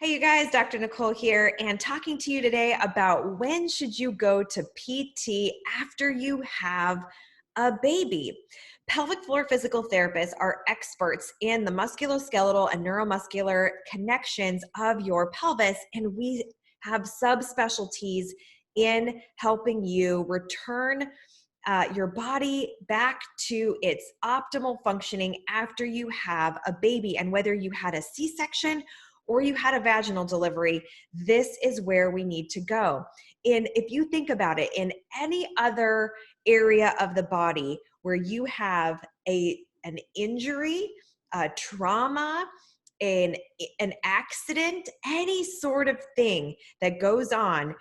Hey you guys, Dr. Nicole here, and talking to you today about when should you go to PT after you have a baby. Pelvic floor physical therapists are experts in the musculoskeletal and neuromuscular connections of your pelvis, and we have subspecialties in helping you return your body back to its optimal functioning after you have a baby. And whether you had a C-section or you had a vaginal delivery, this is where we need to go. And if you think about it, in any other area of the body where you have an injury, a trauma, an accident, any sort of thing that goes on,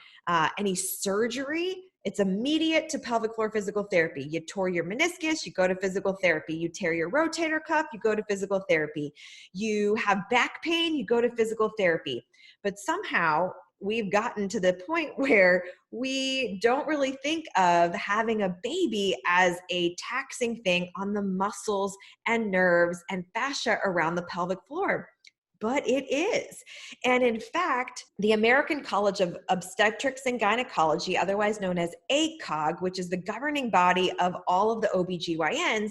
any surgery, it's immediate to pelvic floor physical therapy. You tore your meniscus, you go to physical therapy. You tear your rotator cuff, you go to physical therapy. You have back pain, you go to physical therapy. But somehow we've gotten to the point where we don't really think of having a baby as a taxing thing on the muscles and nerves and fascia around the pelvic floor. But it is. And in fact, the American College of Obstetrics and Gynecology, otherwise known as ACOG, which is the governing body of all of the OBGYNs,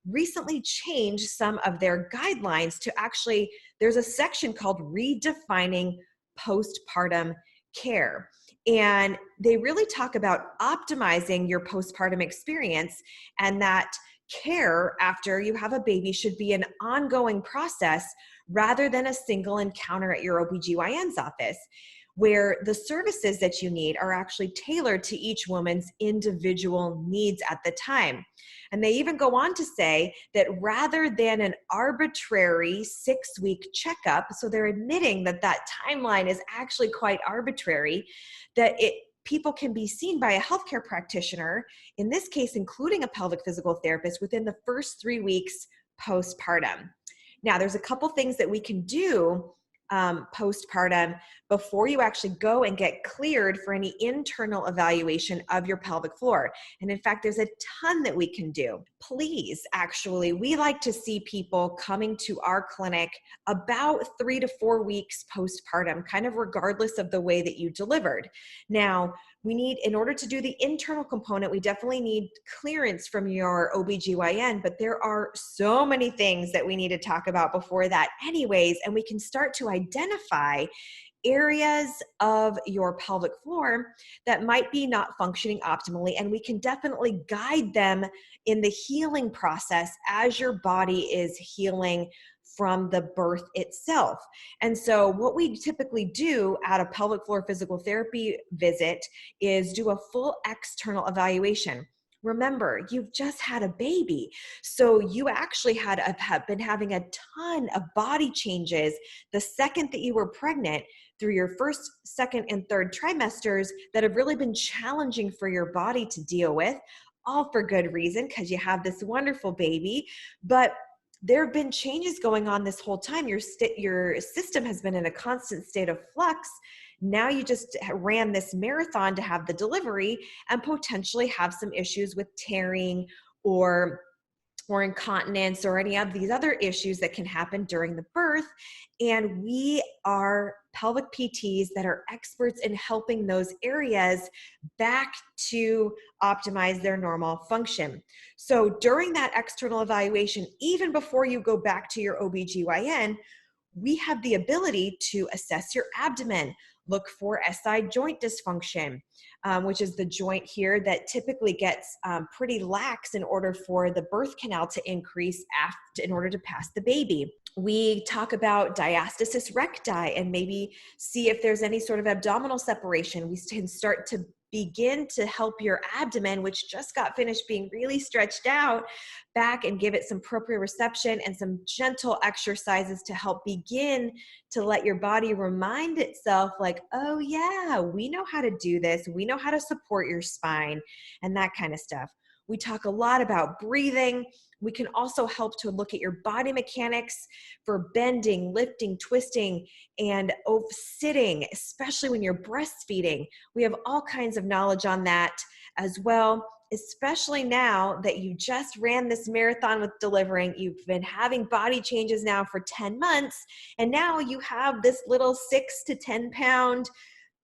recently changed some of their guidelines to actually, there's a section called Redefining Postpartum Care. And they really talk about optimizing your postpartum experience, and that care after you have a baby should be an ongoing process rather than a single encounter at your OBGYN's office, where the services that you need are actually tailored to each woman's individual needs at the time. And they even go on to say that rather than an arbitrary 6-week checkup, so they're admitting that that timeline is actually quite arbitrary, that people can be seen by a healthcare practitioner, in this case, including a pelvic physical therapist, within the first 3 weeks postpartum. Now, there's a couple things that we can do postpartum before you actually go and get cleared for any internal evaluation of your pelvic floor. And in fact, there's a ton that we can do. Please, actually, we like to see people coming to our clinic about 3 to 4 weeks postpartum, kind of regardless of the way that you delivered. Now, we need, in order to do the internal component, we definitely need clearance from your OBGYN, but there are so many things that we need to talk about before that anyways, and we can start to identify areas of your pelvic floor that might be not functioning optimally, and we can definitely guide them in the healing process as your body is healing from the birth itself. And so what we typically do at a pelvic floor physical therapy visit is do a full external evaluation. Remember, you've just had a baby. So you actually have been having a ton of body changes the second that you were pregnant through your first, second, and third trimesters that have really been challenging for your body to deal with, all for good reason, because you have this wonderful baby. But there have been changes going on this whole time. Your system has been in a constant state of flux. Now you just ran this marathon to have the delivery and potentially have some issues with tearing or incontinence or any of these other issues that can happen during the birth. And we are pelvic PTs that are experts in helping those areas back to optimize their normal function. So during that external evaluation, even before you go back to your OBGYN, we have the ability to assess your abdomen, look for SI joint dysfunction, which is the joint here that typically gets pretty lax in order for the birth canal to increase in order to pass the baby. We talk about diastasis recti and maybe see if there's any sort of abdominal separation. We can start to begin to help your abdomen, which just got finished being really stretched out, back and give it some proprioception and some gentle exercises to help begin to let your body remind itself like, oh yeah, we know how to do this. We know how to support your spine and that kind of stuff. We talk a lot about breathing. We can also help to look at your body mechanics for bending, lifting, twisting, and sitting, especially when you're breastfeeding. We have all kinds of knowledge on that as well, especially now that you just ran this marathon with delivering. You've been having body changes now for 10 months, and now you have this little 6 to 10 pound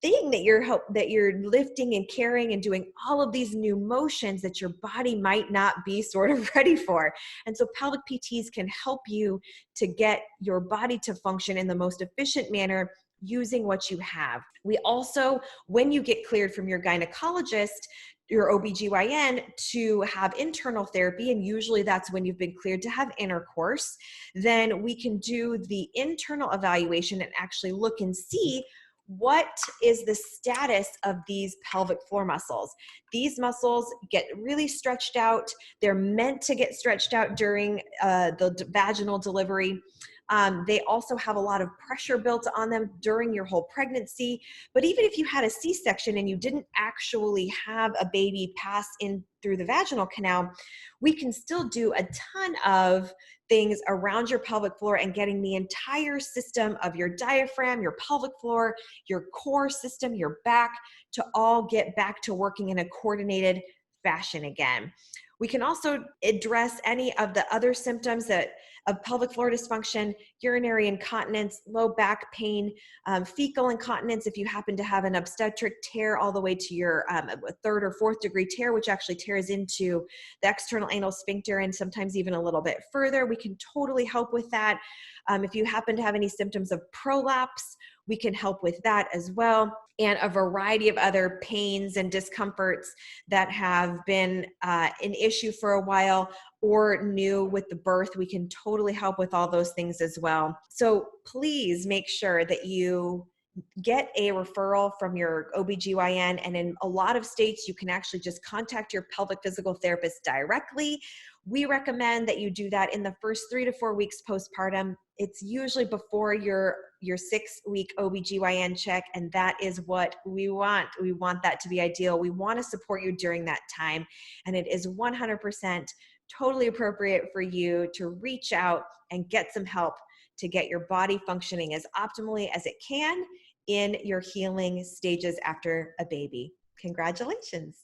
thing that you're lifting and carrying and doing all of these new motions that your body might not be sort of ready for. And so pelvic PTs can help you to get your body to function in the most efficient manner using what you have. We also, when you get cleared from your gynecologist, your OBGYN, to have internal therapy, and usually that's when you've been cleared to have intercourse, then we can do the internal evaluation and actually look and see what is the status of these pelvic floor muscles. These muscles get really stretched out. They're meant to get stretched out during the vaginal delivery. They also have a lot of pressure built on them during your whole pregnancy. But even if you had a C-section and you didn't actually have a baby pass in through the vaginal canal, we can still do a ton of things around your pelvic floor and getting the entire system of your diaphragm, your pelvic floor, your core system, your back, to all get back to working in a coordinated fashion again. We can also address any of the other symptoms of pelvic floor dysfunction, urinary incontinence, low back pain, fecal incontinence if you happen to have an obstetric tear all the way to your third or fourth degree tear, which actually tears into the external anal sphincter and sometimes even a little bit further. We can totally help with that. If you happen to have any symptoms of prolapse, we can help with that as well, and a variety of other pains and discomforts that have been an issue for a while or new with the birth. We can totally help with all those things as well. So please make sure that you get a referral from your OBGYN, and in a lot of states, you can actually just contact your pelvic physical therapist directly. We recommend that you do that in the first 3 to 4 weeks postpartum. It's usually before your 6-week OBGYN check, and that is what we want. We want that to be ideal. We want to support you during that time, and it is 100% totally appropriate for you to reach out and get some help to get your body functioning as optimally as it can in your healing stages after a baby. Congratulations.